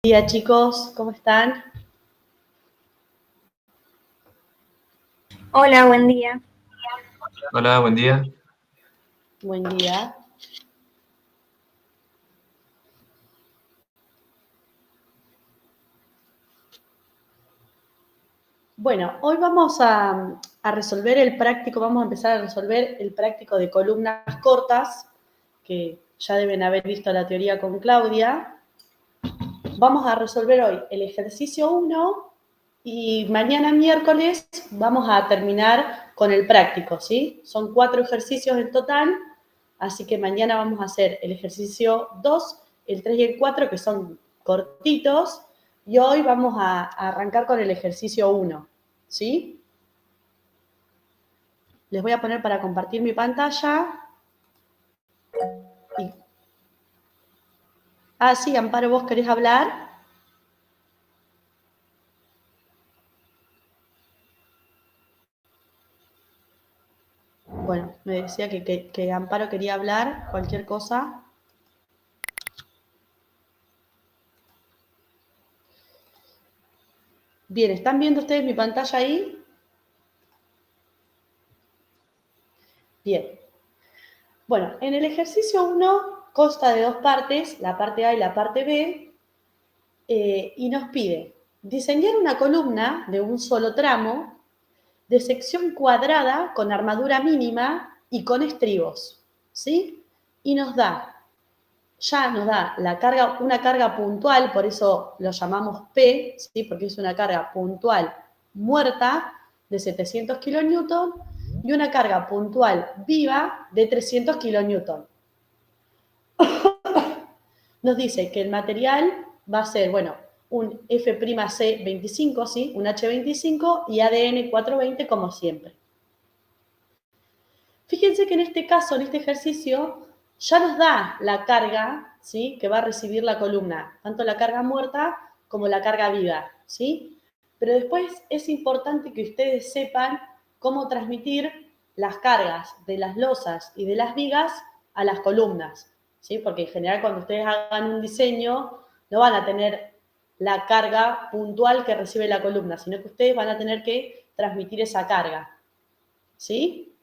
Buen día, chicos, ¿cómo están? Hola, buen día. Hola, buen día. Buen día. Bueno, hoy vamos a resolver el práctico, vamos a empezar a resolver el práctico de columnas cortas, que ya deben haber visto la teoría con Claudia. Vamos a resolver hoy el ejercicio 1 y mañana miércoles vamos a terminar con el práctico, ¿sí? Son 4 ejercicios en total, así que mañana vamos a hacer el ejercicio 2, el 3 y el 4, que son cortitos, y hoy vamos a arrancar con el ejercicio 1, ¿sí? Les voy a poner para compartir mi pantalla. Sí, Amparo, ¿vos querés hablar? Bueno, me decía que Amparo quería hablar, cualquier cosa. Bien, ¿están viendo ustedes mi pantalla ahí? Bien. Bueno, en el ejercicio 1 consta de 2 partes, la parte A y la parte B, y nos pide diseñar una columna de un solo tramo, de sección cuadrada, con armadura mínima y con estribos, ¿sí? Y nos da la carga, una carga puntual, por eso lo llamamos P, ¿sí? Porque es una carga puntual muerta de 700 kilonewton y una carga puntual viva de 300 kilonewton. Nos dice que el material va a ser, bueno, un F'C25, ¿sí? Un H25 y ADN 420 como siempre. Fíjense que en este caso, en este ejercicio, ya nos da la carga, ¿sí? Que va a recibir la columna, tanto la carga muerta como la carga viva, ¿sí? Pero después es importante que ustedes sepan cómo transmitir las cargas de las losas y de las vigas a las columnas, ¿sí? Porque en general cuando ustedes hagan un diseño no van a tener la carga puntual que recibe la columna, sino que ustedes van a tener que transmitir esa carga, ¿sí?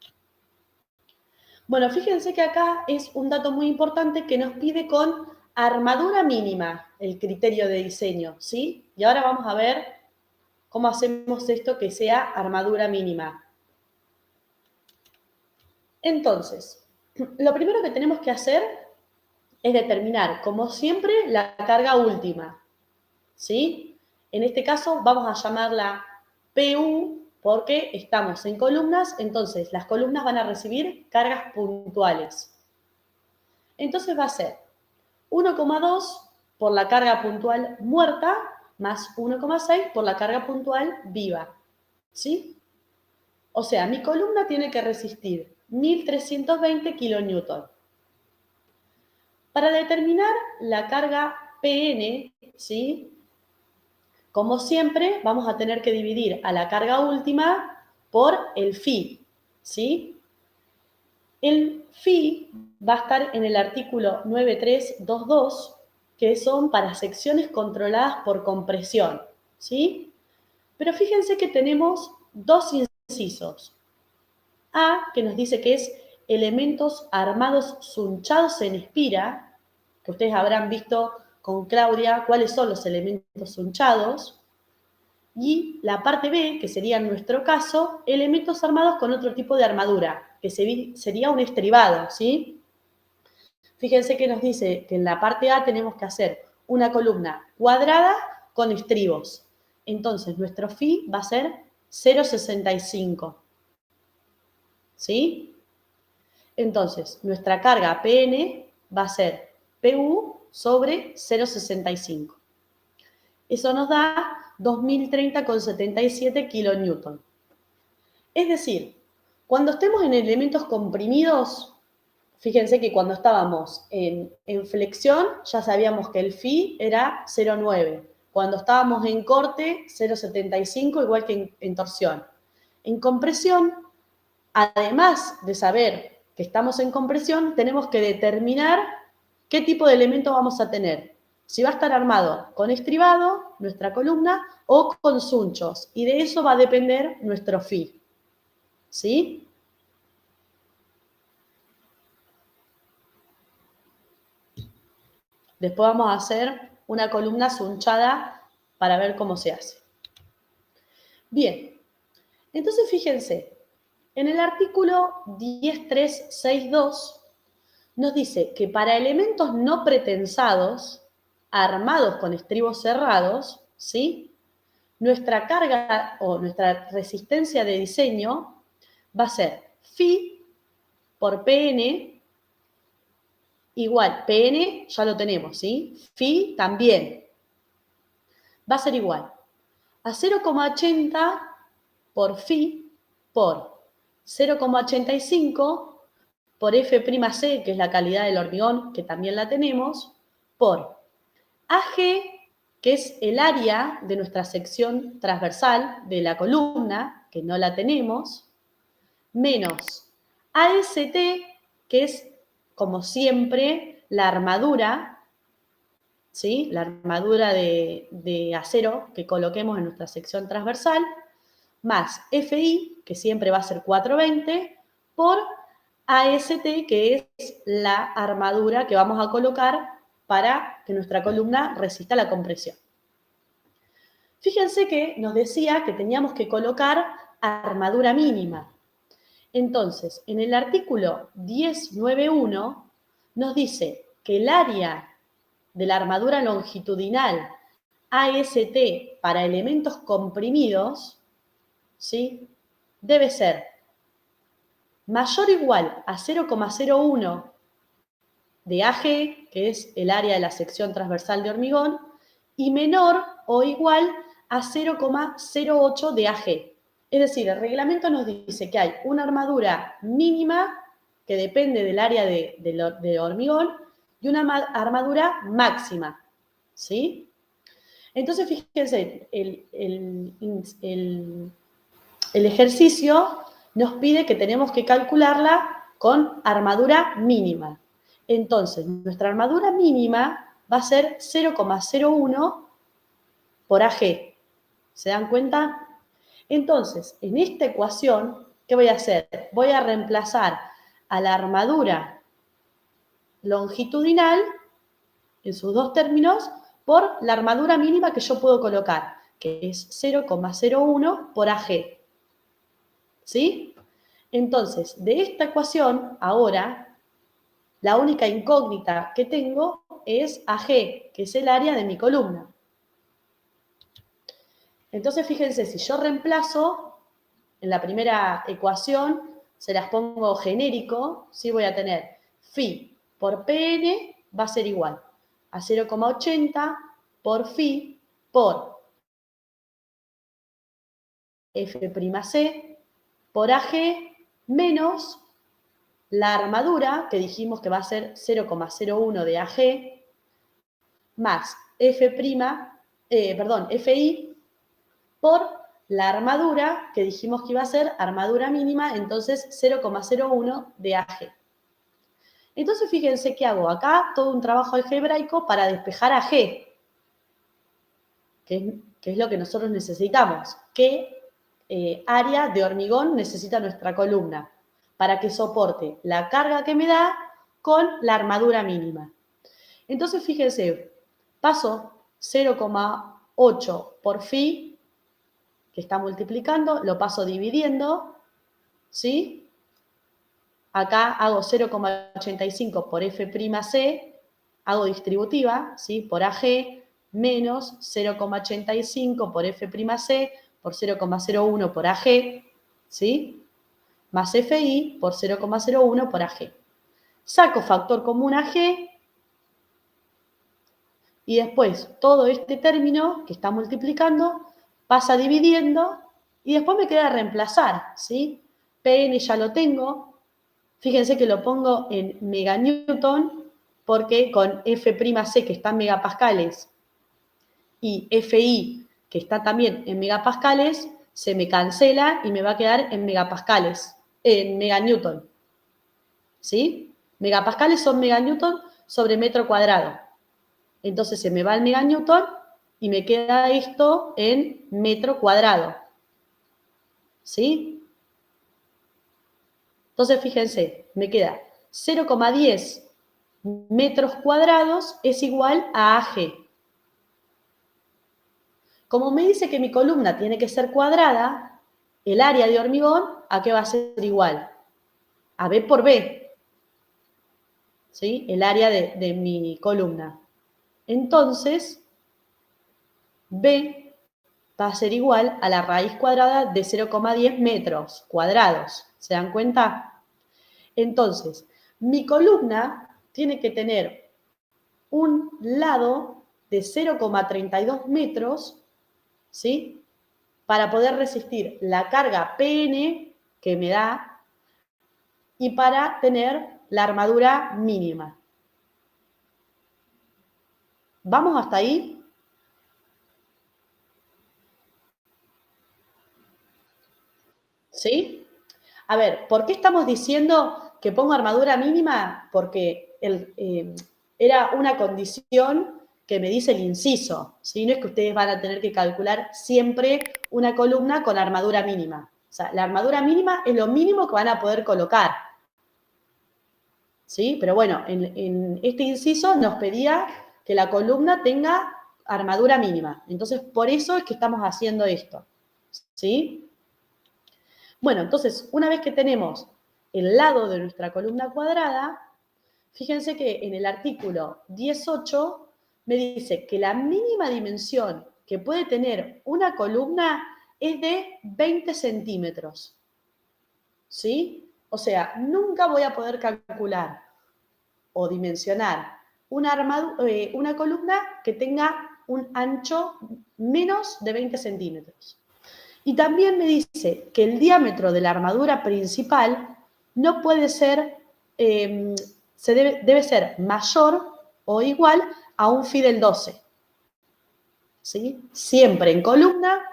Bueno, fíjense que acá es un dato muy importante que nos pide con armadura mínima el criterio de diseño, ¿sí? Y ahora vamos a ver cómo hacemos esto que sea armadura mínima. Entonces, lo primero que tenemos que hacer es determinar, como siempre, la carga última, ¿sí? En este caso vamos a llamarla PU porque estamos en columnas, entonces las columnas van a recibir cargas puntuales. Entonces va a ser 1,2 por la carga puntual muerta más 1,6 por la carga puntual viva, ¿sí? O sea, mi columna tiene que resistir 1320 kilonewton. Para determinar la carga PN, ¿sí? Como siempre, vamos a tener que dividir a la carga última por el phi, ¿sí? El phi va a estar en el artículo 9322, que son para secciones controladas por compresión, ¿sí? Pero fíjense que tenemos dos incisos. A, que nos dice que es elementos armados sunchados en espira, que ustedes habrán visto con Claudia cuáles son los elementos sunchados. Y la parte B, que sería en nuestro caso, elementos armados con otro tipo de armadura, que sería un estribado, ¿sí? Fíjense que nos dice que en la parte A tenemos que hacer una columna cuadrada con estribos. Entonces, nuestro phi va a ser 0,65. ¿Sí? Entonces, nuestra carga PN va a ser PU sobre 0,65. Eso nos da 2030,77 kilonewton. Es decir, cuando estemos en elementos comprimidos, fíjense que cuando estábamos en flexión ya sabíamos que el phi era 0,9. Cuando estábamos en corte, 0,75, igual que en torsión. En compresión, además de saber que estamos en compresión, tenemos que determinar qué tipo de elemento vamos a tener. Si va a estar armado con estribado, nuestra columna, o con sunchos. Y de eso va a depender nuestro phi. ¿Sí? Después vamos a hacer una columna sunchada para ver cómo se hace. Bien, entonces fíjense, en el artículo 10.362 nos dice que para elementos no pretensados, armados con estribos cerrados, ¿sí? Nuestra carga o nuestra resistencia de diseño va a ser phi por Pn igual, Pn ya lo tenemos, ¿sí? Phi también va a ser igual a 0,80 por phi por 0,85 por F'C, que es la calidad del hormigón, que también la tenemos, por AG, que es el área de nuestra sección transversal de la columna, que no la tenemos, menos AST, que es, como siempre, la armadura, ¿sí? La armadura de acero que coloquemos en nuestra sección transversal, más FI, que siempre va a ser 420, por AST, que es la armadura que vamos a colocar para que nuestra columna resista la compresión. Fíjense que nos decía que teníamos que colocar armadura mínima. Entonces, en el artículo 10.9.1 nos dice que el área de la armadura longitudinal AST para elementos comprimidos, ¿sí?, debe ser mayor o igual a 0,01 de AG, que es el área de la sección transversal de hormigón, y menor o igual a 0,08 de AG. Es decir, el reglamento nos dice que hay una armadura mínima que depende del área de hormigón y una armadura máxima, ¿sí? Entonces, fíjense, el ejercicio nos pide que tenemos que calcularla con armadura mínima. Entonces, nuestra armadura mínima va a ser 0,01 por AG. ¿Se dan cuenta? Entonces, en esta ecuación, ¿qué voy a hacer? Voy a reemplazar a la armadura longitudinal, en sus dos términos, por la armadura mínima que yo puedo colocar, que es 0,01 por AG. ¿Sí? Entonces, de esta ecuación, ahora, la única incógnita que tengo es AG, que es el área de mi columna. Entonces, fíjense, si yo reemplazo en la primera ecuación, se las pongo genérico, ¿sí? Voy a tener phi por Pn va a ser igual a 0,80 por phi por F'C por AG menos la armadura, que dijimos que va a ser 0,01 de AG, más FI por la armadura, que dijimos que iba a ser armadura mínima, entonces 0,01 de AG. Entonces, fíjense que hago acá todo un trabajo algebraico para despejar a G, que es lo que nosotros necesitamos. ¿Qué área de hormigón necesita nuestra columna? Para que soporte la carga que me da con la armadura mínima. Entonces, fíjense, paso 0,8 por phi, que está multiplicando, lo paso dividiendo, ¿sí? Acá hago 0,85 por F'C, hago distributiva, ¿sí? Por AG, menos 0,85 por F'C por 0,01 por AG, ¿sí? Más FI por 0,01 por AG. Saco factor común AG y después todo este término que está multiplicando pasa dividiendo y después me queda reemplazar, ¿sí? Pn ya lo tengo. Fíjense que lo pongo en meganewton porque con F'C, que está en megapascales, y Fi, que está también en megapascales, se me cancela y me va a quedar en megapascales, en meganewton. ¿Sí? Megapascales son meganewton sobre metro cuadrado. Entonces se me va el meganewton y me queda esto en metro cuadrado. ¿Sí? Entonces, fíjense, me queda 0,10 metros cuadrados es igual a AG. Como me dice que mi columna tiene que ser cuadrada, el área de hormigón, ¿a qué va a ser igual? A B por B. ¿Sí? El área de mi columna. Entonces, B va a ser igual a la raíz cuadrada de 0,10 metros cuadrados. ¿Se dan cuenta? Entonces, mi columna tiene que tener un lado de 0,32 metros, ¿sí? Para poder resistir la carga PN que me da y para tener la armadura mínima. ¿Vamos hasta ahí? ¿Sí? A ver, ¿por qué estamos diciendo que pongo armadura mínima? Porque era una condición que me dice el inciso, ¿sí? No es que ustedes van a tener que calcular siempre una columna con armadura mínima. O sea, la armadura mínima es lo mínimo que van a poder colocar, ¿sí? Pero bueno, en este inciso nos pedía que la columna tenga armadura mínima. Entonces, por eso es que estamos haciendo esto, ¿sí? Bueno, entonces, una vez que tenemos el lado de nuestra columna cuadrada, fíjense que en el artículo 10.8 me dice que la mínima dimensión que puede tener una columna es de 20 centímetros. ¿Sí? O sea, nunca voy a poder calcular o dimensionar una columna que tenga un ancho menos de 20 centímetros. Y también me dice que el diámetro de la armadura principal no puede ser, debe ser mayor o igual a un phi del 12. ¿Sí? Siempre en columna,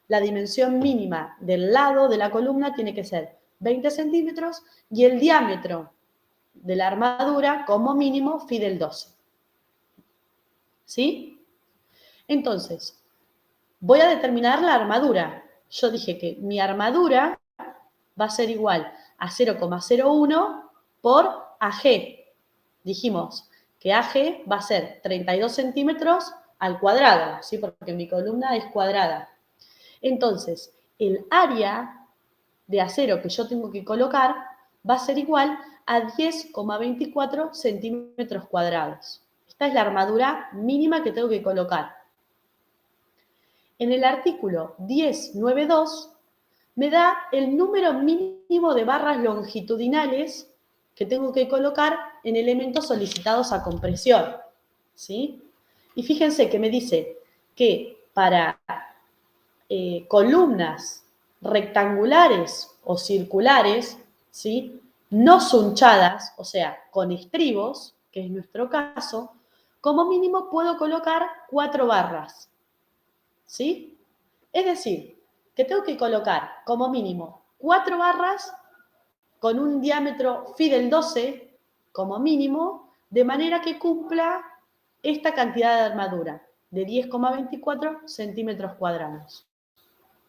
la dimensión mínima del lado de la columna tiene que ser 20 centímetros y el diámetro de la armadura como mínimo phi del 12. ¿Sí? Entonces, voy a determinar la armadura. Yo dije que mi armadura va a ser igual a 0,01 por AG. Dijimos que AG va a ser 32 centímetros al cuadrado, ¿sí? Porque mi columna es cuadrada. Entonces, el área de acero que yo tengo que colocar va a ser igual a 10,24 centímetros cuadrados. Esta es la armadura mínima que tengo que colocar. En el artículo 10.9.2 me da el número mínimo de barras longitudinales que tengo que colocar en elementos solicitados a compresión, ¿sí? Y fíjense que me dice que para columnas rectangulares o circulares, ¿sí? No sunchadas, o sea, con estribos, que es nuestro caso, como mínimo puedo colocar 4 barras, ¿sí? Es decir, que tengo que colocar como mínimo 4 barras con un diámetro phi del 12 como mínimo, de manera que cumpla esta cantidad de armadura de 10,24 centímetros cuadrados.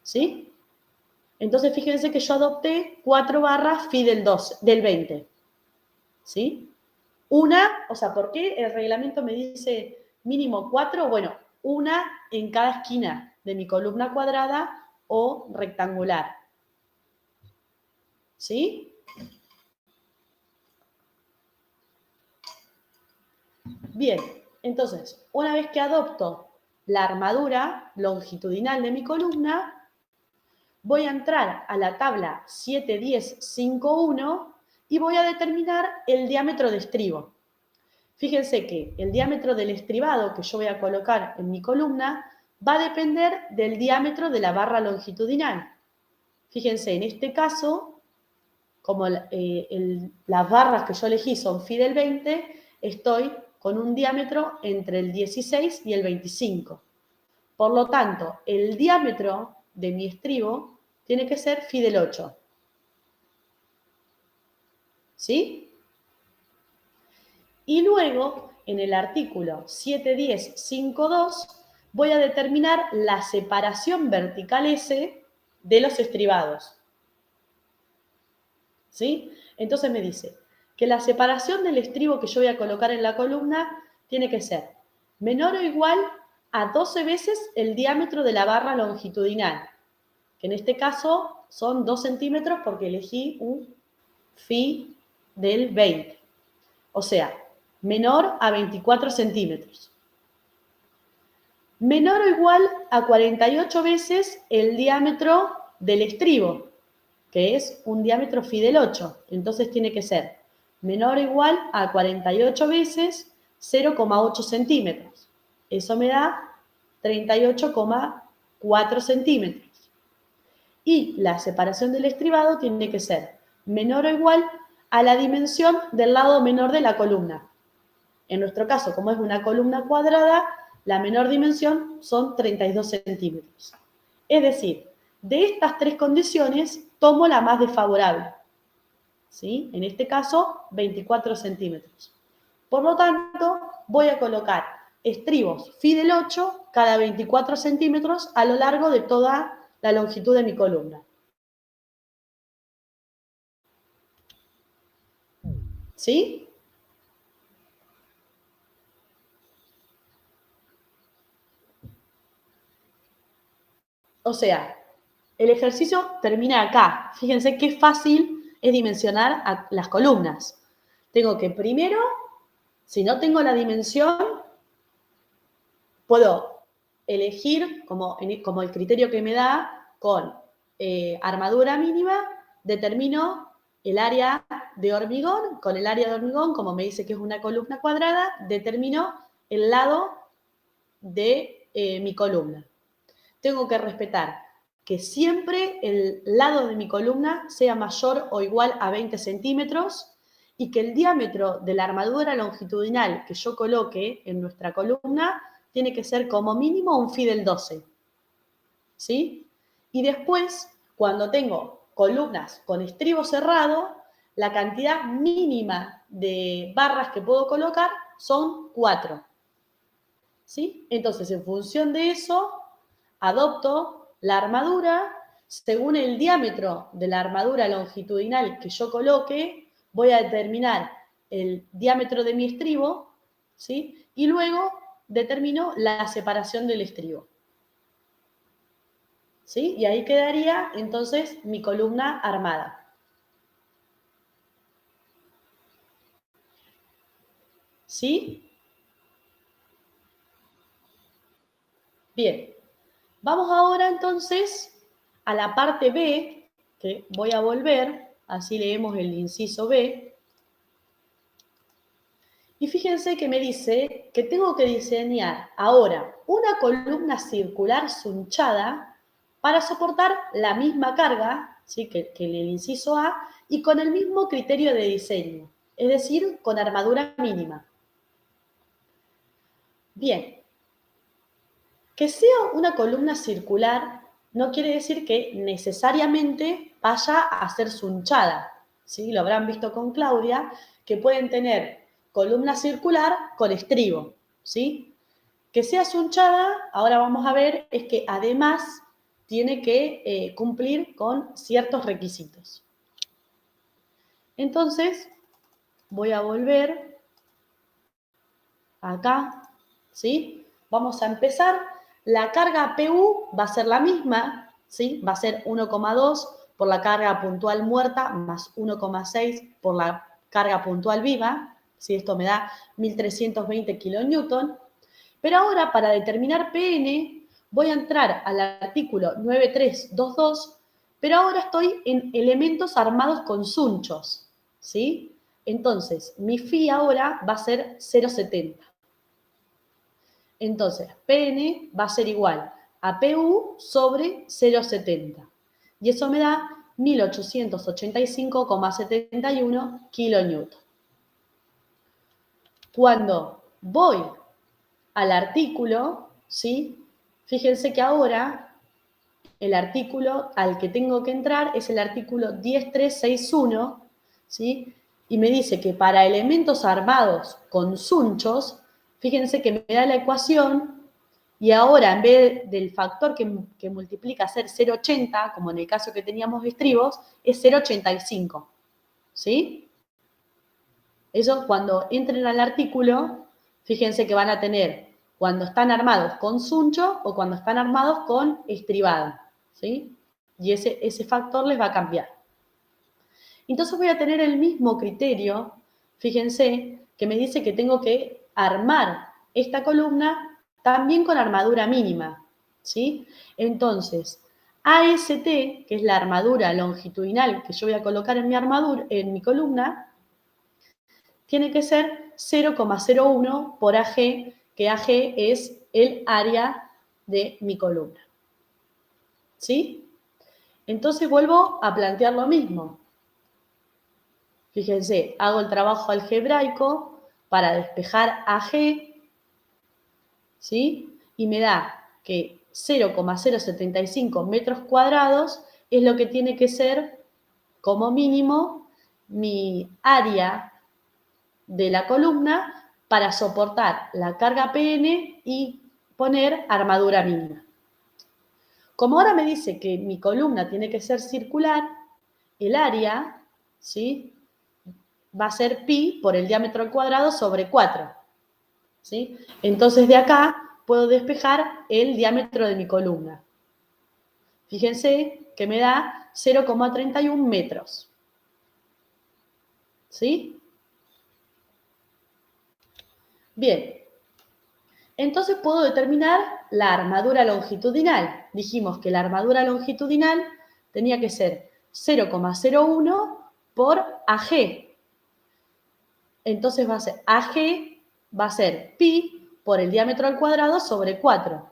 ¿Sí? Entonces, fíjense que yo adopté 4 barras phi del 12, del 20. ¿Sí? Una, o sea, ¿por qué el reglamento me dice mínimo 4? Bueno, una en cada esquina de mi columna cuadrada o rectangular. ¿Sí? Bien, entonces, una vez que adopto la armadura longitudinal de mi columna, voy a entrar a la tabla 71051 y voy a determinar el diámetro de estribo. Fíjense que el diámetro del estribado que yo voy a colocar en mi columna va a depender del diámetro de la barra longitudinal. Fíjense, en este caso, como las barras que yo elegí son phi del 20, estoy con un diámetro entre el 16 y el 25. Por lo tanto, el diámetro de mi estribo tiene que ser phi del 8. ¿Sí? Y luego, en el artículo 710.5.2 voy a determinar la separación vertical S de los estribados. ¿Sí? Entonces me dice que la separación del estribo que yo voy a colocar en la columna tiene que ser menor o igual a 12 veces el diámetro de la barra longitudinal, que en este caso son 2 centímetros porque elegí un phi del 20. O sea, menor a 24 centímetros. Menor o igual a 48 veces el diámetro del estribo, que es un diámetro phi del 8. Entonces tiene que ser menor o igual a 48 veces 0,8 centímetros. Eso me da 38,4 centímetros. Y la separación del estribado tiene que ser menor o igual a la dimensión del lado menor de la columna. En nuestro caso, como es una columna cuadrada, la menor dimensión son 32 centímetros. Es decir, de estas tres condiciones, tomo la más desfavorable. ¿Sí? En este caso, 24 centímetros. Por lo tanto, voy a colocar estribos phi del 8 cada 24 centímetros a lo largo de toda la longitud de mi columna. ¿Sí? O sea, el ejercicio termina acá. Fíjense qué fácil es dimensionar a las columnas. Tengo que primero, si no tengo la dimensión, puedo elegir como el criterio que me da con armadura mínima, determino el área de hormigón. Con el área de hormigón, como me dice que es una columna cuadrada, determino el lado de mi columna. Tengo que respetar que siempre el lado de mi columna sea mayor o igual a 20 centímetros y que el diámetro de la armadura longitudinal que yo coloque en nuestra columna tiene que ser como mínimo un phi del 12. ¿Sí? Y después, cuando tengo columnas con estribo cerrado, la cantidad mínima de barras que puedo colocar son 4. ¿Sí? Entonces, en función de eso, adopto la armadura. Según el diámetro de la armadura longitudinal que yo coloque, voy a determinar el diámetro de mi estribo, ¿sí? Y luego determino la separación del estribo. ¿Sí? Y ahí quedaría entonces mi columna armada. ¿Sí? Bien. Vamos ahora entonces a la parte B, que voy a volver, así leemos el inciso B. Y fíjense que me dice que tengo que diseñar ahora una columna circular sunchada para soportar la misma carga, ¿sí? que el inciso A, y con el mismo criterio de diseño, es decir, con armadura mínima. Bien, que sea una columna circular no quiere decir que necesariamente vaya a ser sunchada, ¿sí? Lo habrán visto con Claudia, que pueden tener columna circular con estribo, ¿sí? Que sea sunchada, ahora vamos a ver, es que además tiene que cumplir con ciertos requisitos. Entonces, voy a volver acá, ¿sí? Vamos a empezar. La carga PU va a ser la misma, ¿sí? Va a ser 1,2 por la carga puntual muerta más 1,6 por la carga puntual viva, ¿sí? Esto me da 1320 kilonewton. Pero ahora, para determinar PN, voy a entrar al artículo 9322, pero ahora estoy en elementos armados con sunchos, ¿sí? Entonces, mi phi ahora va a ser 0,70. Entonces, PN va a ser igual a PU sobre 0,70. Y eso me da 1885,71 kilonewton. Cuando voy al artículo, ¿sí? Fíjense que ahora el artículo al que tengo que entrar es el artículo 10361, ¿sí? Y me dice que para elementos armados con sunchos, Fíjense que me da la ecuación y ahora en vez del factor que multiplica ser 0,80, como en el caso que teníamos de estribos, es 0,85. ¿Sí? Eso cuando entren al artículo, fíjense que van a tener cuando están armados con suncho o cuando están armados con estribado. ¿Sí? Y ese factor les va a cambiar. Entonces voy a tener el mismo criterio, fíjense, que me dice que tengo que armar esta columna también con armadura mínima, ¿sí? Entonces, AST, que es la armadura longitudinal que yo voy a colocar en mi columna, tiene que ser 0,01 por AG, que AG es el área de mi columna, ¿sí? Entonces vuelvo a plantear lo mismo. Fíjense, hago el trabajo algebraico para despejar AG, ¿sí? Y me da que 0,075 metros cuadrados es lo que tiene que ser, como mínimo, mi área de la columna para soportar la carga PN y poner armadura mínima. Como ahora me dice que mi columna tiene que ser circular, el área, ¿sí?, va a ser pi por el diámetro al cuadrado sobre 4. ¿Sí? Entonces de acá puedo despejar el diámetro de mi columna. Fíjense que me da 0,31 metros. ¿Sí? Bien. Entonces puedo determinar la armadura longitudinal. Dijimos que la armadura longitudinal tenía que ser 0,01 por AG. Entonces va a ser AG, va a ser pi por el diámetro al cuadrado sobre 4.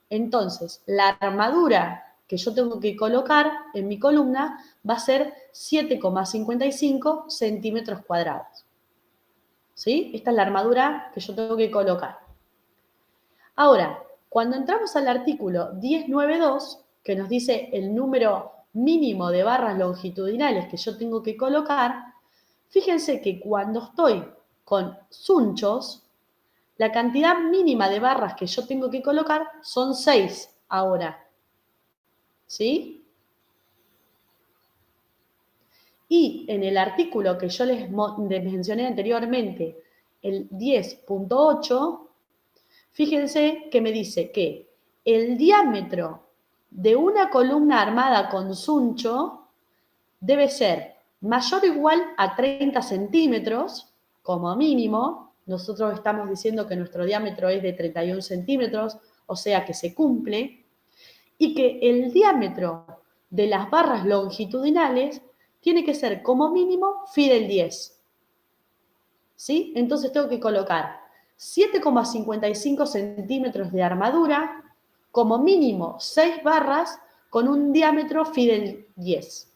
Entonces, la armadura que yo tengo que colocar en mi columna va a ser 7,55 centímetros cuadrados. ¿Sí? Esta es la armadura que yo tengo que colocar. Ahora, cuando entramos al artículo 1092, que nos dice el número mínimo de barras longitudinales que yo tengo que colocar, fíjense que cuando estoy con sunchos, la cantidad mínima de barras que yo tengo que colocar son 6 ahora. ¿Sí? Y en el artículo que yo les mencioné anteriormente, el 10.8, fíjense que me dice que el diámetro de una columna armada con suncho debe ser mayor o igual a 30 centímetros, como mínimo. Nosotros estamos diciendo que nuestro diámetro es de 31 centímetros, o sea que se cumple, y que el diámetro de las barras longitudinales tiene que ser como mínimo phi del 10. ¿Sí? Entonces tengo que colocar 7,55 centímetros de armadura, como mínimo 6 barras con un diámetro phi del 10.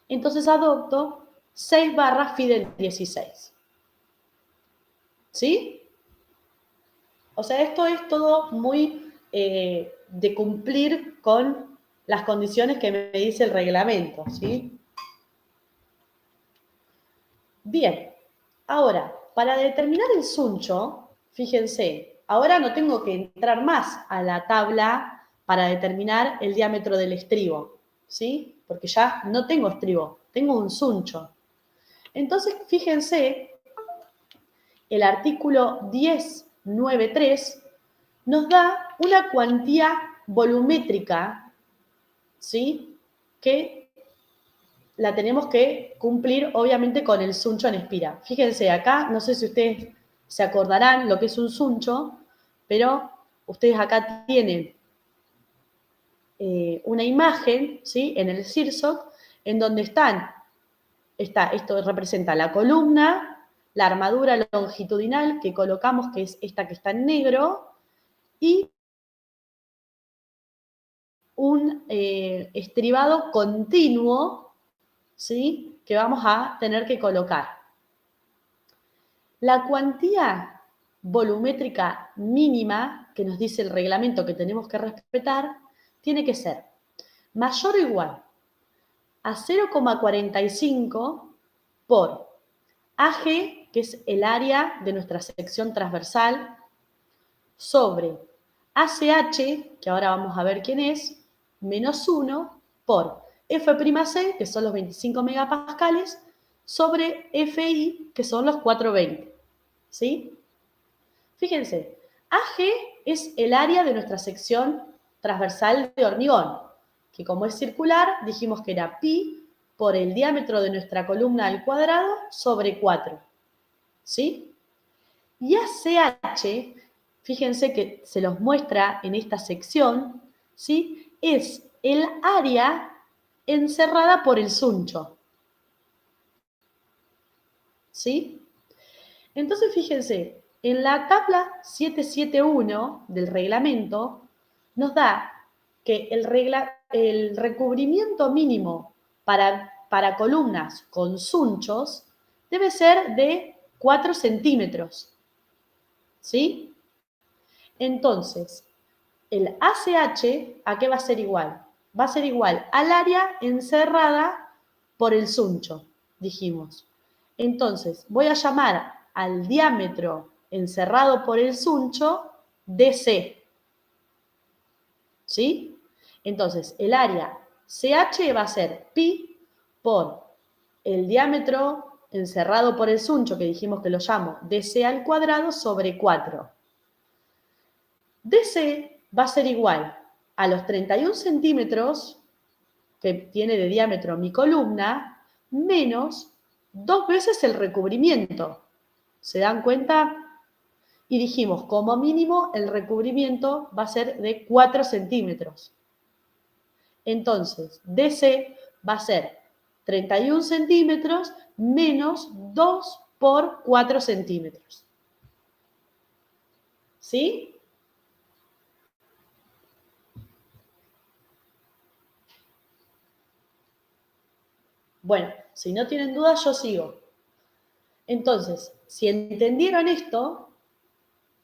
Entonces adopto 6 barras phi del 16. ¿Sí? O sea, esto es todo muy de cumplir con las condiciones que me dice el reglamento, ¿sí? Bien, ahora, para determinar el suncho, fíjense, ahora no tengo que entrar más a la tabla para determinar el diámetro del estribo, ¿sí? Porque ya no tengo estribo, tengo un suncho. Entonces, fíjense, el artículo 1093 nos da una cuantía volumétrica, ¿sí?, que la tenemos que cumplir, obviamente, con el suncho en espira. Fíjense, acá, no sé si ustedes se acordarán lo que es un suncho, pero ustedes acá tienen una imagen, ¿sí?, en el CIRSOC, en donde esto representa la columna, la armadura longitudinal que colocamos, que es esta que está en negro, y un estribado continuo, ¿sí?, que vamos a tener que colocar. La cuantía volumétrica mínima que nos dice el reglamento que tenemos que respetar tiene que ser mayor o igual a 0,45 por AG, que que es el área de nuestra sección transversal, sobre ACH, que ahora vamos a ver quién es, menos 1 por F'C, que son los 25 megapascales, sobre FI, que son los 420. ¿Sí? Fíjense, AG es el área de nuestra sección transversal de hormigón, que como es circular, dijimos que era pi por el diámetro de nuestra columna al cuadrado sobre 4. ¿Sí? Y ACH, fíjense que se los muestra en esta sección, ¿sí? Es el área encerrada por el suncho. ¿Sí? Entonces, fíjense, en la tabla 771 del reglamento nos da que el recubrimiento mínimo para columnas con sunchos debe ser de 4 centímetros. ¿Sí? Entonces, el ACH, ¿a qué va a ser igual? Va a ser igual al área encerrada por el suncho, dijimos. Entonces, voy a llamar al diámetro encerrado por el suncho DC. ¿Sí? Entonces, el área CH va a ser pi por el diámetro encerrado por el suncho, que dijimos que lo llamo DC al cuadrado, sobre 4. DC va a ser igual a los 31 centímetros que tiene de diámetro mi columna, menos 2 veces el recubrimiento. ¿Se dan cuenta? Y dijimos, como mínimo, el recubrimiento va a ser de 4 centímetros. Entonces, DC va a ser 31 centímetros menos 2 por 4 centímetros. ¿Sí? Bueno, si no tienen dudas, yo sigo. Entonces, si entendieron esto,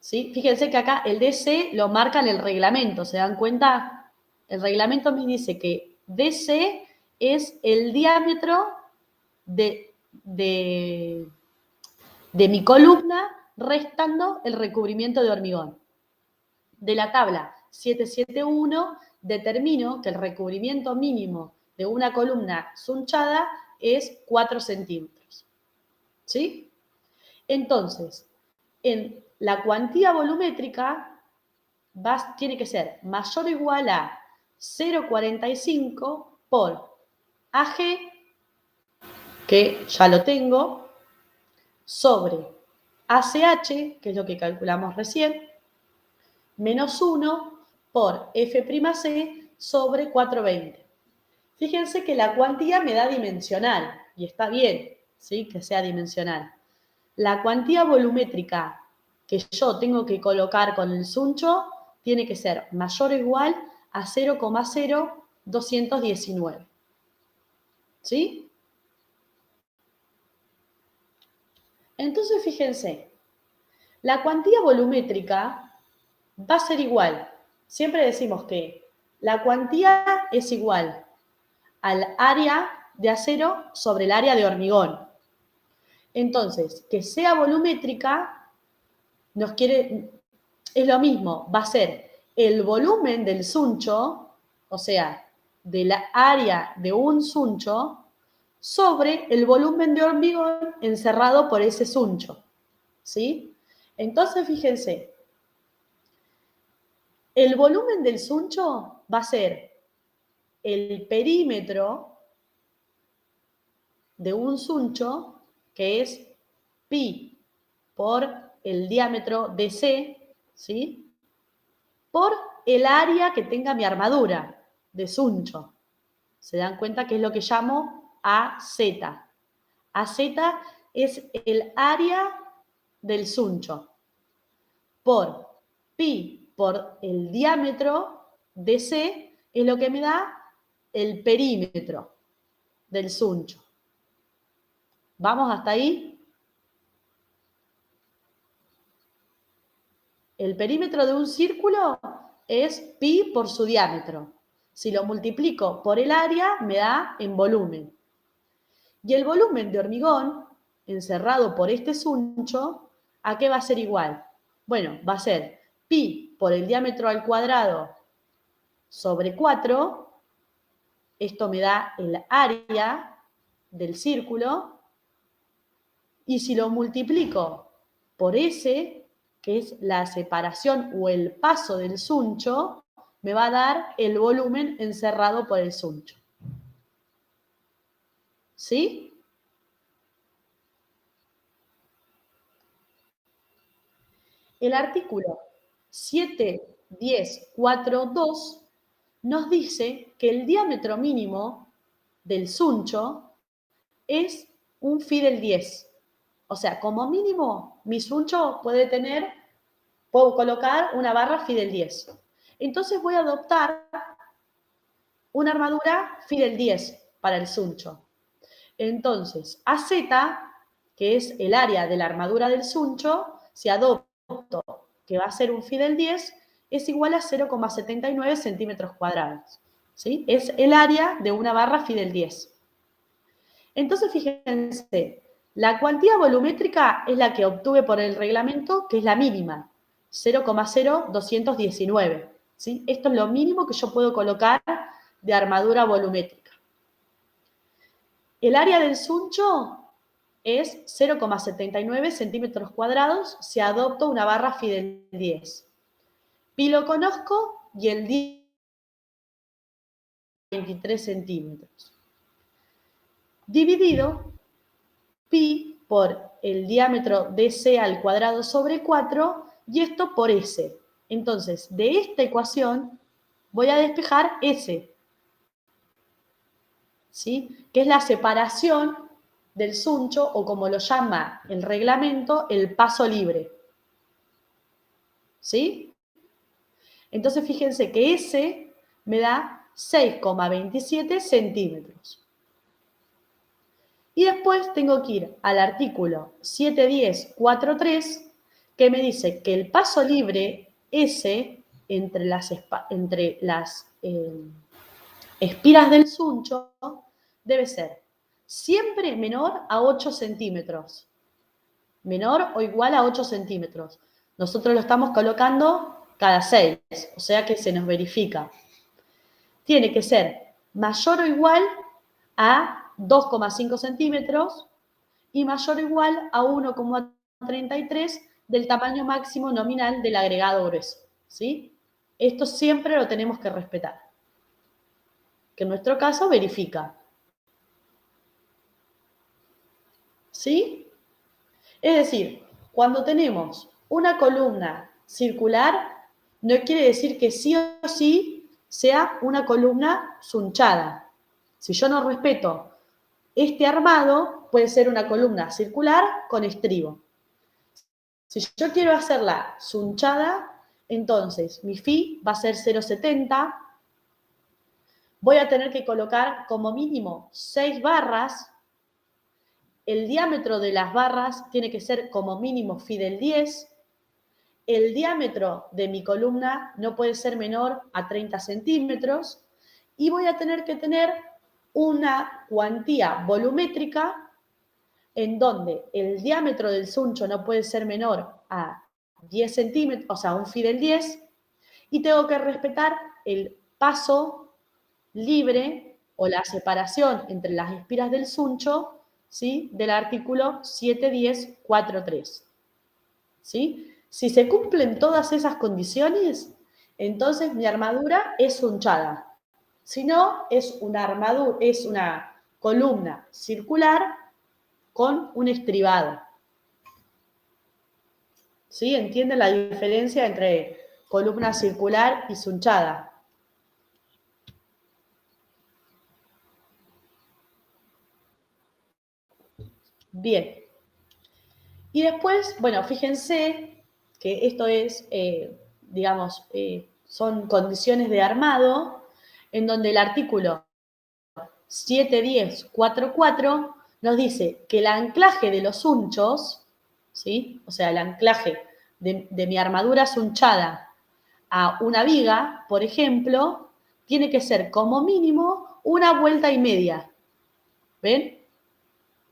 ¿sí? Fíjense que acá el DC lo marca en el reglamento, ¿se dan cuenta? El reglamento me dice que DC es el diámetro de mi columna restando el recubrimiento de hormigón. De la tabla 771 determino que el recubrimiento mínimo de una columna sunchada es 4 centímetros. ¿Sí? Entonces, en la cuantía volumétrica tiene que ser mayor o igual a 0,45 por AG, que ya lo tengo, sobre ACH, que es lo que calculamos recién, menos 1 por F'C sobre 420. Fíjense que la cuantía me da dimensional, y está bien, ¿sí? Que sea dimensional. La cuantía volumétrica que yo tengo que colocar con el suncho tiene que ser mayor o igual a 0,0219. ¿Sí? Entonces, fíjense, la cuantía volumétrica va a ser igual. Siempre decimos que la cuantía es igual al área de acero sobre el área de hormigón. Entonces, que sea volumétrica es lo mismo, va a ser el volumen del suncho, o sea, de la área de un suncho, sobre el volumen de hormigón encerrado por ese suncho. ¿Sí? Entonces, fíjense, el volumen del suncho va a ser el perímetro de un suncho, que es pi por el diámetro DC, ¿sí? Por el área que tenga mi armadura de suncho. ¿Se dan cuenta que es lo que llamo AZ? AZ es el área del suncho por pi por el diámetro DC es lo que me da el perímetro del suncho. ¿Vamos hasta ahí? El perímetro de un círculo es pi por su diámetro. Si lo multiplico por el área, me da en volumen. Y el volumen de hormigón encerrado por este suncho, ¿a qué va a ser igual? Bueno, va a ser pi por el diámetro al cuadrado sobre 4. Esto me da el área del círculo. Y si lo multiplico por S, que es la separación o el paso del suncho, me va a dar el volumen encerrado por el suncho. ¿Sí? El artículo 7.10.4.2 nos dice que el diámetro mínimo del suncho es un phi del 10. O sea, como mínimo, mi suncho puedo colocar una barra phi del 10. Entonces voy a adoptar una armadura phi del 10 para el suncho. Entonces, AZ, que es el área de la armadura del suncho, si adopto que va a ser un phi del 10, es igual a 0,79 centímetros cuadrados. ¿Sí? Es el área de una barra phi del 10. Entonces, fíjense, la cuantía volumétrica es la que obtuve por el reglamento, que es la mínima, 0,0219. ¿Sí? Esto es lo mínimo que yo puedo colocar de armadura volumétrica. El área del suncho es 0,79 centímetros cuadrados si adopto una barra phi del 10. Pi lo conozco y el 10 23 centímetros. Dividido pi por el diámetro DC al cuadrado sobre 4 y esto por S. Entonces, de esta ecuación voy a despejar S, ¿sí? Que es la separación del suncho, o como lo llama el reglamento, el paso libre. ¿Sí? Entonces, fíjense que S me da 6,27 centímetros. Y después tengo que ir al artículo 710.4.3, que me dice que el paso libre S entre las espiras del suncho debe ser siempre menor a 8 centímetros. Menor o igual a 8 centímetros. Nosotros lo estamos colocando cada 6, o sea que se nos verifica. Tiene que ser mayor o igual a 2,5 centímetros y mayor o igual a 1,33 del tamaño máximo nominal del agregado grueso. ¿Sí? Esto siempre lo tenemos que respetar. Que en nuestro caso verifica. ¿Sí? Es decir, cuando tenemos una columna circular, no quiere decir que sí o sí sea una columna sunchada. Si yo no respeto este armado, puede ser una columna circular con estribo. Si yo quiero hacerla sunchada, entonces mi phi va a ser 0,70. Voy a tener que colocar como mínimo 6 barras. El diámetro de las barras tiene que ser como mínimo phi del 10. El diámetro de mi columna no puede ser menor a 30 centímetros. Y voy a tener que tener una cuantía volumétrica en donde el diámetro del suncho no puede ser menor a 10 centímetros, o sea, un phi del 10, y tengo que respetar el paso libre o la separación entre las espiras del suncho, ¿sí? Del artículo 710.4.3. ¿Sí? Si se cumplen todas esas condiciones, entonces mi armadura es sunchada. Si no, es una columna circular con un estribado. ¿Sí? ¿Entienden la diferencia entre columna circular y sunchada? Bien. Y después, bueno, fíjense que esto es, digamos, son condiciones de armado, en donde el artículo 710.4.4 nos dice que el anclaje de los sunchos, ¿sí? O sea, el anclaje de mi armadura sunchada a una viga, por ejemplo, tiene que ser como mínimo una vuelta y media. ¿Ven?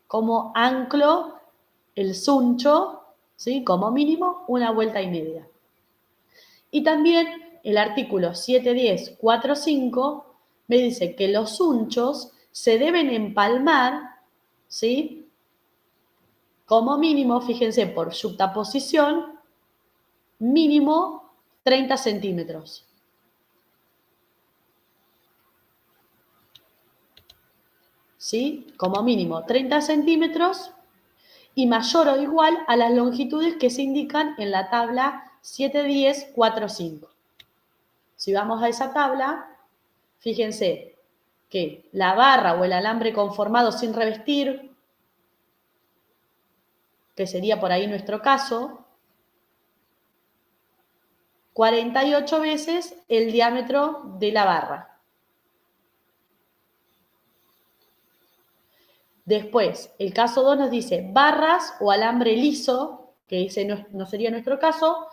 Como anclo el suncho, ¿sí? Como mínimo, 1,5 vueltas. Y también el artículo 710.4.5 me dice que los sunchos se deben empalmar, ¿sí? Como mínimo, fíjense, por yuxtaposición, mínimo 30 centímetros. ¿Sí? Como mínimo 30 centímetros y mayor o igual a las longitudes que se indican en la tabla 710.4.5. Si vamos a esa tabla, fíjense que la barra o el alambre conformado sin revestir, que sería por ahí nuestro caso, 48 veces el diámetro de la barra. Después, el caso 2 nos dice barras o alambre liso, que ese no sería nuestro caso,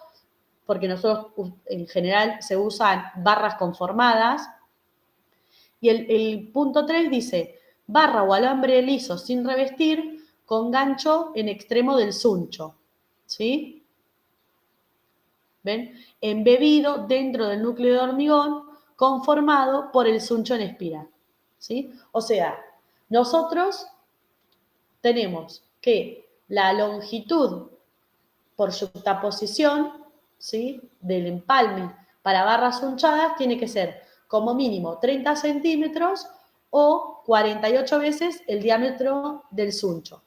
porque nosotros en general se usan barras conformadas. Y el punto 3 dice barra o alambre liso sin revestir con gancho en extremo del suncho. ¿Sí? ¿Ven? Embebido dentro del núcleo de hormigón conformado por el suncho en espiral. ¿Sí? O sea, nosotros tenemos que la longitud por yuxtaposición, ¿sí? Del empalme para barras sunchadas tiene que ser como mínimo 30 centímetros o 48 veces el diámetro del suncho.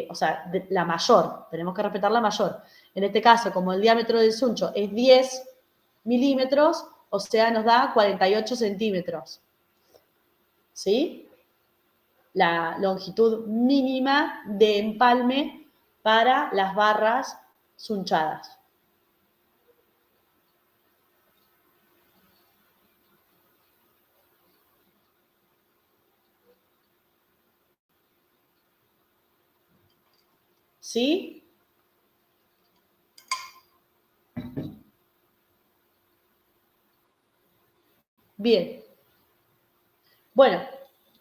O sea, la mayor, tenemos que respetar la mayor. En este caso, como el diámetro del suncho es 10 milímetros, o sea, nos da 48 centímetros. ¿Sí? La longitud mínima de empalme para las barras sunchadas. ¿Sí? Bien. Bueno,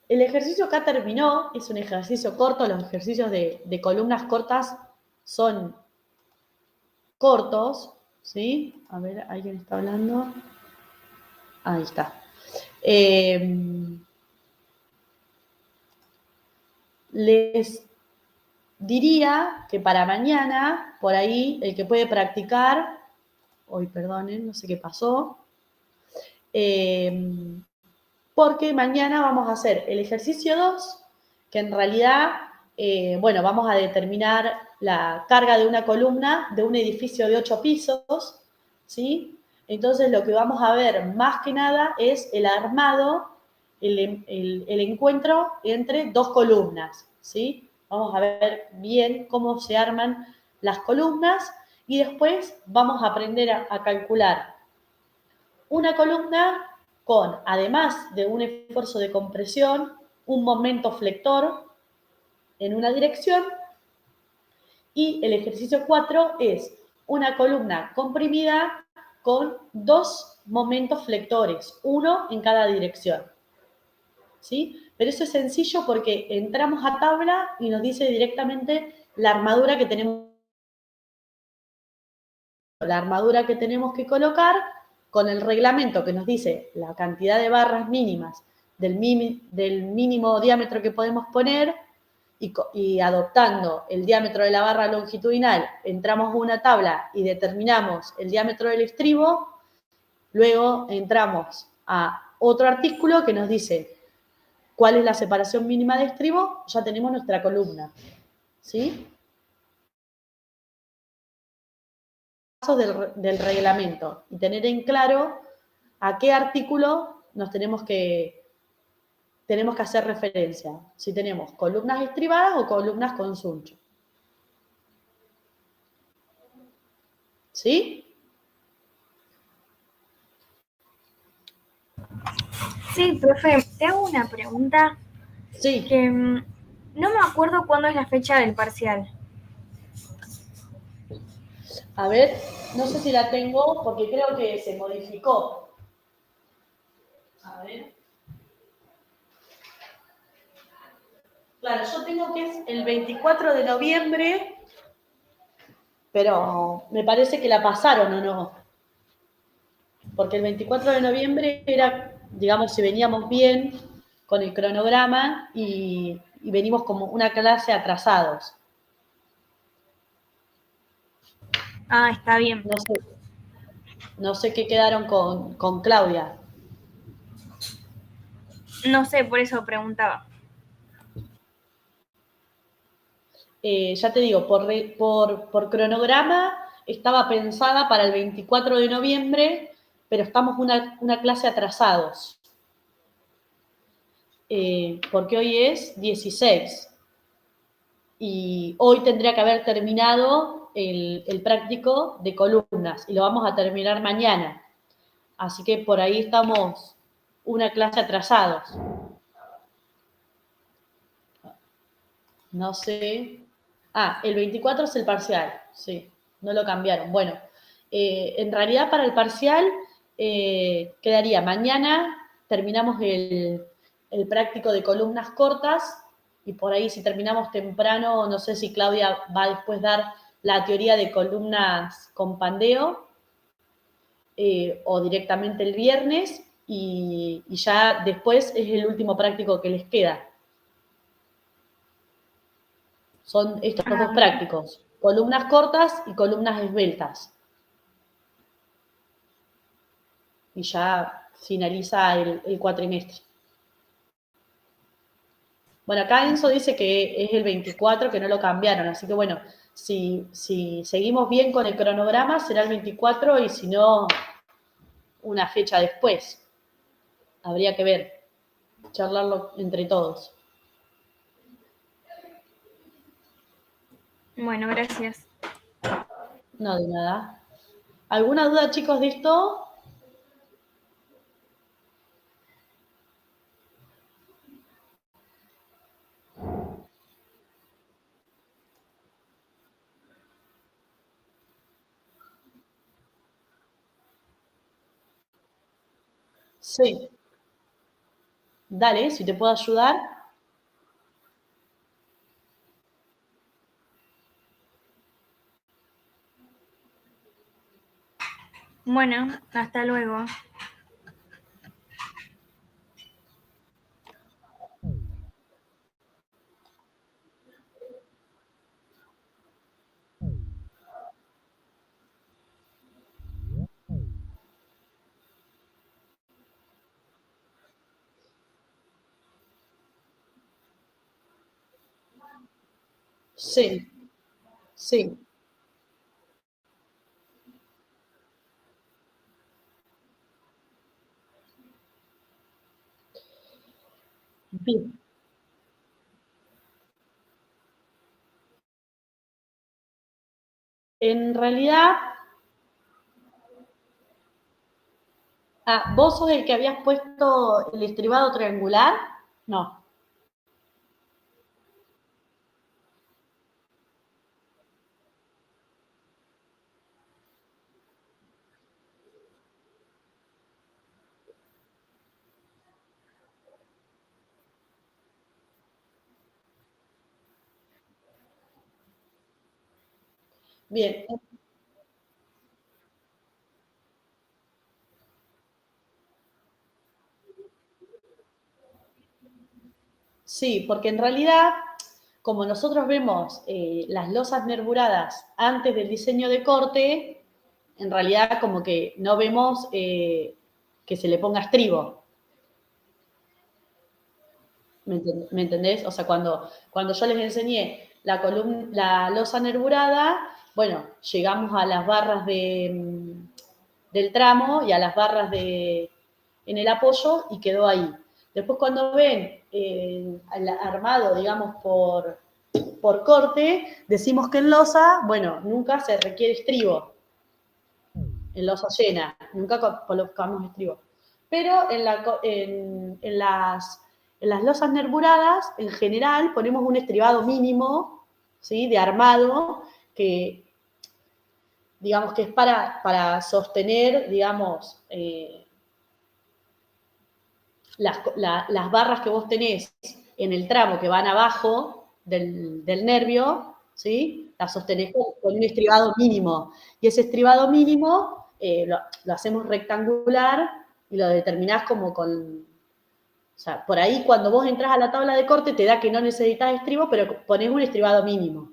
el ejercicio acá terminó, es un ejercicio corto, los ejercicios de columnas cortas son cortos, ¿sí? A ver, ¿alguien está hablando? Ahí está. Les diría que para mañana, por ahí, el que puede practicar, hoy perdonen, no sé qué pasó, porque mañana vamos a hacer el ejercicio 2, que en realidad, bueno, vamos a determinar la carga de una columna de un edificio de 8 pisos, ¿sí? Entonces lo que vamos a ver más que nada es el armado, el encuentro entre dos columnas, ¿sí? Vamos a ver bien cómo se arman las columnas y después vamos a aprender a calcular una columna con, además de un esfuerzo de compresión, un momento flector en una dirección, y el ejercicio 4 es una columna comprimida con 2 momentos flectores, uno en cada dirección. ¿Sí? Pero eso es sencillo porque entramos a tabla y nos dice directamente la armadura que tenemos. La armadura que tenemos que colocar con el reglamento que nos dice la cantidad de barras mínimas del mínimo diámetro que podemos poner y adoptando el diámetro de la barra longitudinal, entramos a una tabla y determinamos el diámetro del estribo, luego entramos a otro artículo que nos dice cuál es la separación mínima de estribo, ya tenemos nuestra columna. ¿Sí? Del reglamento y tener en claro a qué artículo nos tenemos que hacer referencia, si tenemos columnas estribadas o columnas con suncho. ¿Sí? Sí, profe, te hago una pregunta. Sí. Que no me acuerdo cuándo es la fecha del parcial. A ver, no sé si la tengo porque creo que se modificó. A ver. Claro, yo tengo que es el 24 de noviembre, pero me parece que la pasaron o no. Porque el 24 de noviembre era, digamos, si veníamos bien con el cronograma y venimos como una clase atrasados. Ah, está bien. No sé qué quedaron con Claudia. No sé, por eso preguntaba. Ya te digo, por cronograma estaba pensada para el 24 de noviembre, pero estamos una clase atrasados. Porque hoy es 16 y hoy tendría que haber terminado el práctico de columnas y lo vamos a terminar mañana. Así que por ahí estamos una clase atrasados. No sé. Ah, el 24 es el parcial, sí, no lo cambiaron. Bueno, en realidad para el parcial quedaría mañana, terminamos el práctico de columnas cortas y por ahí si terminamos temprano, no sé si Claudia va a después dar la teoría de columnas con pandeo o directamente el viernes y ya después es el último práctico que les queda. Son estos Ah, dos bien. prácticos, columnas cortas y columnas esbeltas. Y ya finaliza el cuatrimestre. Bueno, acá Enzo dice que es el 24, que no lo cambiaron, así que bueno, si seguimos bien con el cronograma será el 24 y si no, una fecha después. Habría que ver, charlarlo entre todos. Bueno, gracias. No, de nada. ¿Alguna duda, chicos, de esto? Sí. Dale, si te puedo ayudar. Bueno, hasta luego. Sí, sí. Bien. En realidad, ¿vos sos el que habías puesto el estribado triangular? No. Bien. Sí, porque en realidad, como nosotros vemos las losas nerburadas antes del diseño de corte, en realidad como que no vemos que se le ponga estribo. ¿Me entendés? O sea, cuando yo les enseñé la losa nerburada, bueno, llegamos a las barras del tramo y a las barras en el apoyo y quedó ahí. Después cuando ven el armado, digamos, por corte, decimos que en losa, bueno, nunca se requiere estribo en losa llena, nunca colocamos estribo. Pero en las losas nerburadas, en general, ponemos un estribado mínimo, ¿sí? De armado, que digamos que es para sostener, digamos, las barras que vos tenés en el tramo que van abajo del nervio, ¿sí? La sostenés con un estribado mínimo. Y ese estribado mínimo lo hacemos rectangular y lo determinás como con... O sea, por ahí cuando vos entras a la tabla de corte te da que no necesitas estribo, pero ponés un estribado mínimo.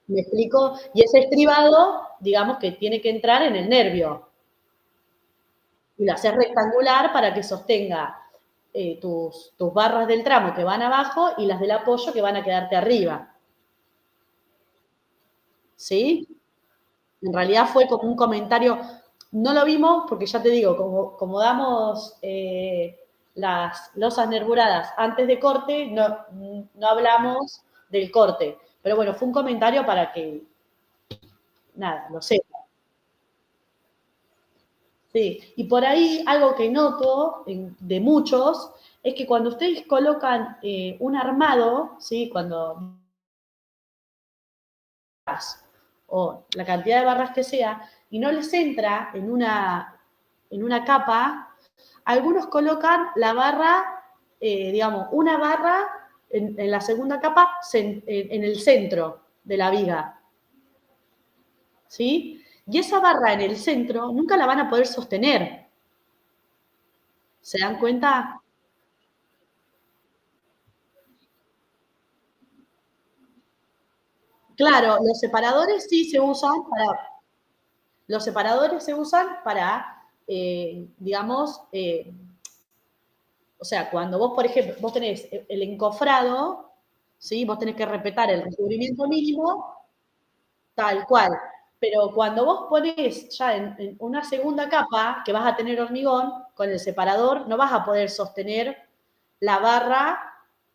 ¿Me explico? Y ese estribado, digamos que tiene que entrar en el nervio. Y lo haces rectangular para que sostenga tus barras del tramo que van abajo y las del apoyo que van a quedarte arriba. ¿Sí? En realidad fue como un comentario, no lo vimos porque ya te digo, como damos las losas nervuradas antes de corte, no hablamos del corte. Pero bueno, fue un comentario para que, nada, lo sepa. Sí, y por ahí algo que noto de muchos es que cuando ustedes colocan un armado, ¿sí? Cuando o la cantidad de barras que sea, y no les entra en una capa, algunos colocan la barra, digamos, una barra en la segunda capa en el centro de la viga, ¿sí? Y esa barra en el centro nunca la van a poder sostener. ¿Se dan cuenta? Claro, los separadores se usan para, digamos, o sea, cuando vos, por ejemplo, vos tenés el encofrado, ¿sí? Vos tenés que respetar el recubrimiento mínimo, tal cual. Pero cuando vos ponés ya en una segunda capa, que vas a tener hormigón, con el separador no vas a poder sostener la barra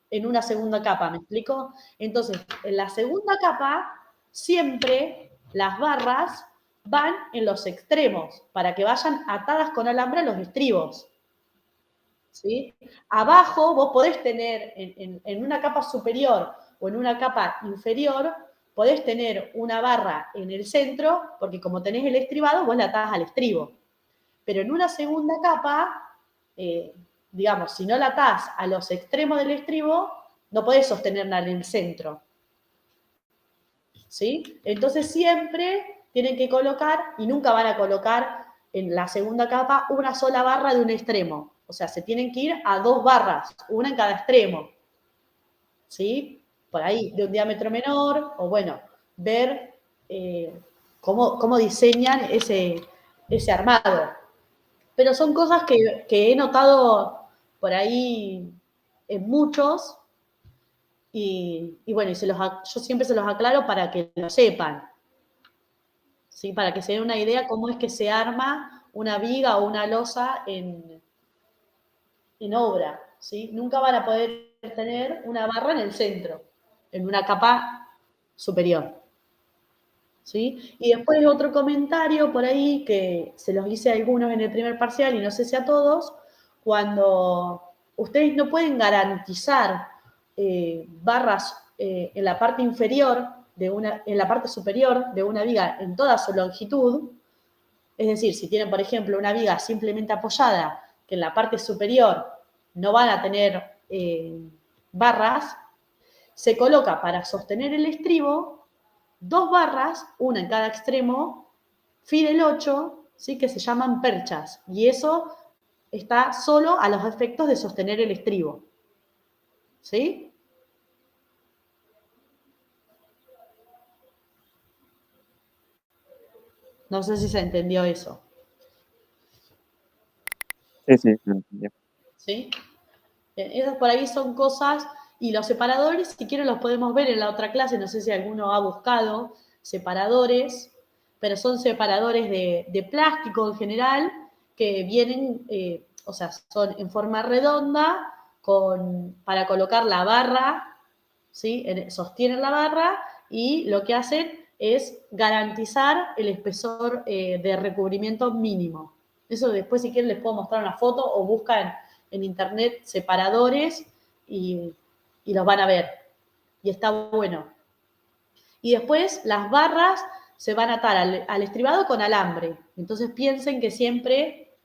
en una segunda capa, ¿me explico? Entonces, en la segunda capa, siempre las barras van en los extremos, para que vayan atadas con alambre a los estribos. ¿Sí? Abajo vos podés tener, en una capa superior o en una capa inferior, podés tener una barra en el centro, porque como tenés el estribado, vos la atás al estribo. Pero en una segunda capa, digamos, si no la atás a los extremos del estribo, no podés sostenerla en el centro. ¿Sí? Entonces siempre tienen que colocar, y nunca van a colocar en la segunda capa una sola barra de un extremo. O sea, se tienen que ir a dos barras, una en cada extremo. ¿Sí? Por ahí, de un diámetro menor, o bueno, ver cómo diseñan ese armado. Pero son cosas que he notado por ahí en muchos, y bueno, yo siempre se los aclaro para que lo sepan. ¿Sí? Para que se den una idea cómo es que se arma una viga o una losa en obra. ¿Sí? Nunca van a poder tener una barra en el centro, en una capa superior. ¿Sí? Y después otro comentario por ahí que se los hice a algunos en el primer parcial y no sé si a todos, cuando ustedes no pueden garantizar barras en la parte inferior en la parte superior de una viga en toda su longitud, es decir, si tienen, por ejemplo, una viga simplemente apoyada, que en la parte superior no van a tener barras, se coloca para sostener el estribo dos barras, una en cada extremo, Fidel 8, ¿sí? Que se llaman perchas. Y eso está solo a los efectos de sostener el estribo. ¿Sí? No sé si se entendió eso. Sí, sí, lo entendí. ¿Sí? Esas por ahí son cosas, y los separadores, si quieren, los podemos ver en la otra clase, no sé si alguno ha buscado separadores, pero son separadores de plástico en general, que vienen, o sea, son en forma redonda, para colocar la barra, ¿sí? Sostienen la barra, y lo que hacen es garantizar el espesor de recubrimiento mínimo. Eso después, si quieren, les puedo mostrar una foto o buscan en internet separadores y los van a ver. Y está bueno. Y después las barras se van a atar al estribado con alambre. Entonces piensen que siempre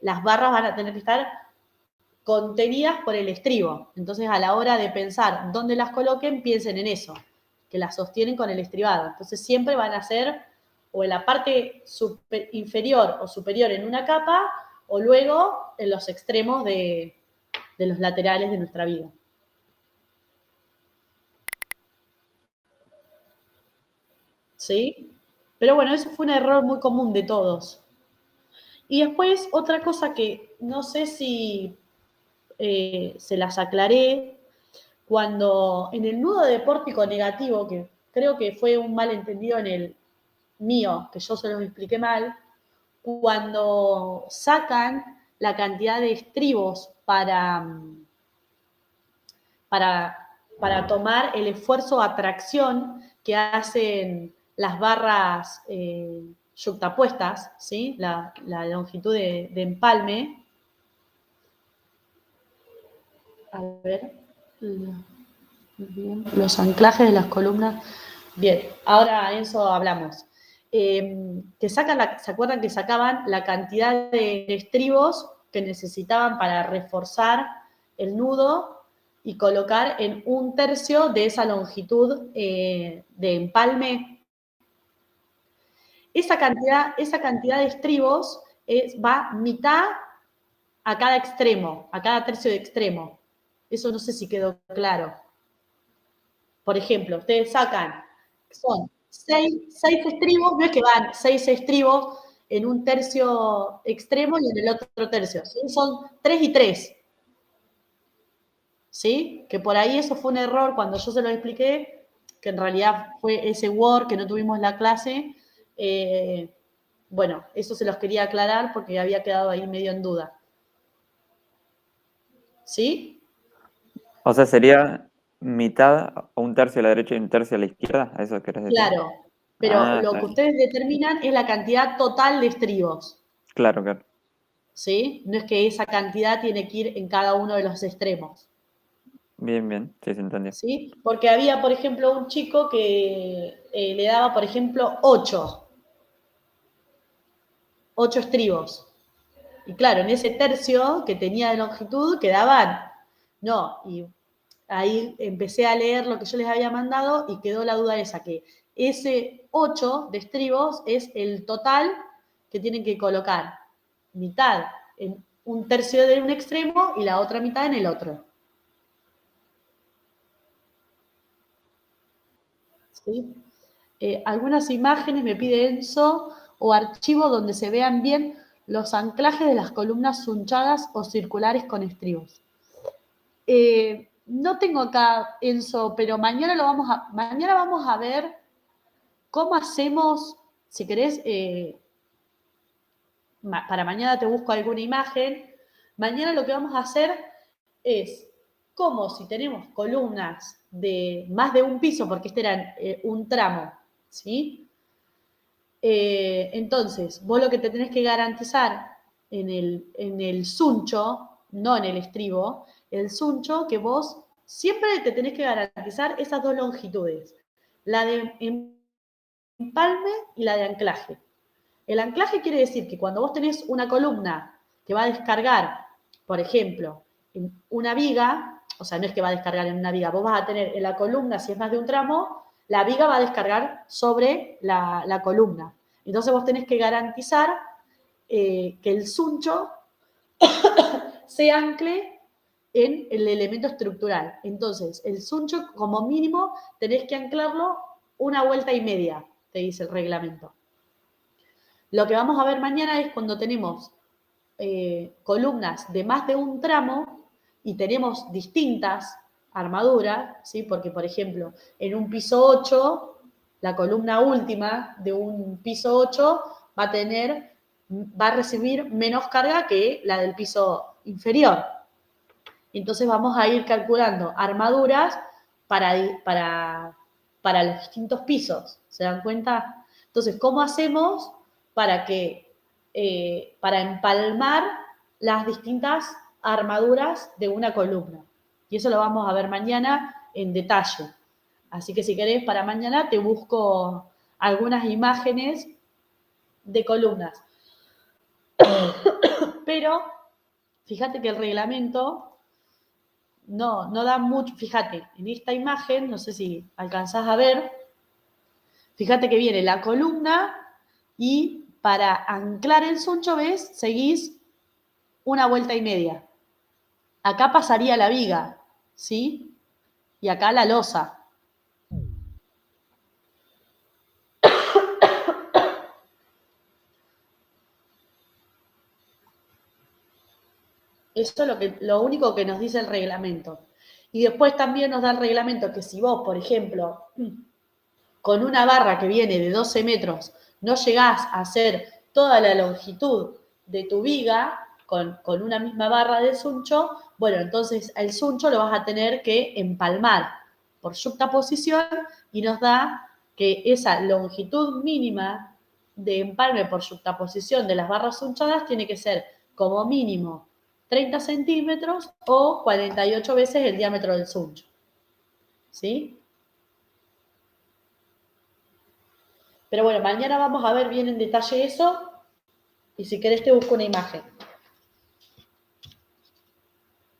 las barras van a tener que estar contenidas por el estribo. Entonces, a la hora de pensar dónde las coloquen, piensen en eso, que las sostienen con el estribado. Entonces, siempre van a ser o en la parte inferior o superior en una capa, o luego en los extremos de los laterales de nuestra vida. ¿Sí? Pero bueno, eso fue un error muy común de todos. Y después, otra cosa que no sé si se las aclaré, cuando en el nudo de pórtico negativo, que creo que fue un malentendido en el mío, que yo se los expliqué mal, cuando sacan la cantidad de estribos para tomar el esfuerzo a tracción que hacen las barras yuxtapuestas, ¿sí? La longitud de empalme. A ver, bien, los anclajes de las columnas. Bien, ahora en eso hablamos. Que sacan ¿se acuerdan que sacaban la cantidad de estribos que necesitaban para reforzar el nudo y colocar en 1/3 de esa longitud de empalme? Esa cantidad de estribos va mitad a cada extremo, a cada tercio de extremo. Eso no sé si quedó claro. Por ejemplo, ustedes sacan, son 6 estribos, no es que van 6 estribos en un tercio extremo y en el otro tercio, ¿sí? Son 3 y 3. ¿Sí? Que por ahí eso fue un error cuando yo se lo expliqué, que en realidad fue ese Word que no tuvimos la clase. Bueno, eso se los quería aclarar porque había quedado ahí medio en duda. ¿Sí? O sea, sería mitad o 1/3 a la derecha y 1/3 a la izquierda, ¿a eso querés decir? Claro, pero lo está que bien. ustedes determinan es la cantidad total de estribos. Claro, claro. ¿Sí? No es que esa cantidad tiene que ir en cada uno de los extremos. Bien, bien. Sí, se entendió. ¿Sí? Porque había, por ejemplo, un chico que le daba, por ejemplo, 8 estribos. Y claro, en ese tercio que tenía de longitud quedaban, no, y ahí empecé a leer lo que yo les había mandado y quedó la duda esa, que ese 8 de estribos es el total que tienen que colocar, mitad en 1/3 de un extremo y la otra mitad en el otro. ¿Sí? Algunas imágenes me pide Enzo o archivo donde se vean bien los anclajes de las columnas sunchadas o circulares con estribos. No tengo acá, Enzo, pero mañana vamos a ver cómo hacemos, si querés, para mañana te busco alguna imagen. Mañana lo que vamos a hacer es como si tenemos columnas de más de un piso, porque este era un tramo, ¿sí? Entonces, vos lo que te tenés que garantizar en el suncho, no en el estribo, el suncho, que vos siempre te tenés que garantizar esas dos longitudes, la de empalme y la de anclaje. El anclaje quiere decir que cuando vos tenés una columna que va a descargar, por ejemplo, en una viga, o sea, no es que va a descargar en una viga, vos vas a tener en la columna, si es más de un tramo, la viga va a descargar sobre la columna. Entonces vos tenés que garantizar que el suncho se ancle en el elemento estructural. Entonces, el suncho, como mínimo, tenés que anclarlo 1,5 vueltas, te dice el reglamento. Lo que vamos a ver mañana es cuando tenemos columnas de más de un tramo y tenemos distintas armaduras, ¿sí? Porque, por ejemplo, en un piso 8, la columna última de un piso 8 va a recibir menos carga que la del piso inferior. Entonces vamos a ir calculando armaduras para los distintos pisos. ¿Se dan cuenta? Entonces, ¿cómo hacemos para empalmar las distintas armaduras de una columna? Y eso lo vamos a ver mañana en detalle. Así que si querés, para mañana te busco algunas imágenes de columnas. Pero fíjate que el reglamento no da mucho. Fíjate, en esta imagen, no sé si alcanzás a ver, fíjate que viene la columna y para anclar el suncho, ¿ves? Seguís una vuelta y media. Acá pasaría la viga, ¿sí? Y acá la losa. Eso es lo único que nos dice el reglamento. Y después también nos da el reglamento que si vos, por ejemplo, con una barra que viene de 12 metros, no llegás a hacer toda la longitud de tu viga con una misma barra de suncho, bueno, entonces el suncho lo vas a tener que empalmar por yuxtaposición y nos da que esa longitud mínima de empalme por yuxtaposición de las barras sunchadas tiene que ser como mínimo 30 centímetros o 48 veces el diámetro del suncho. ¿Sí? Pero bueno, mañana vamos a ver bien en detalle eso y si querés te busco una imagen.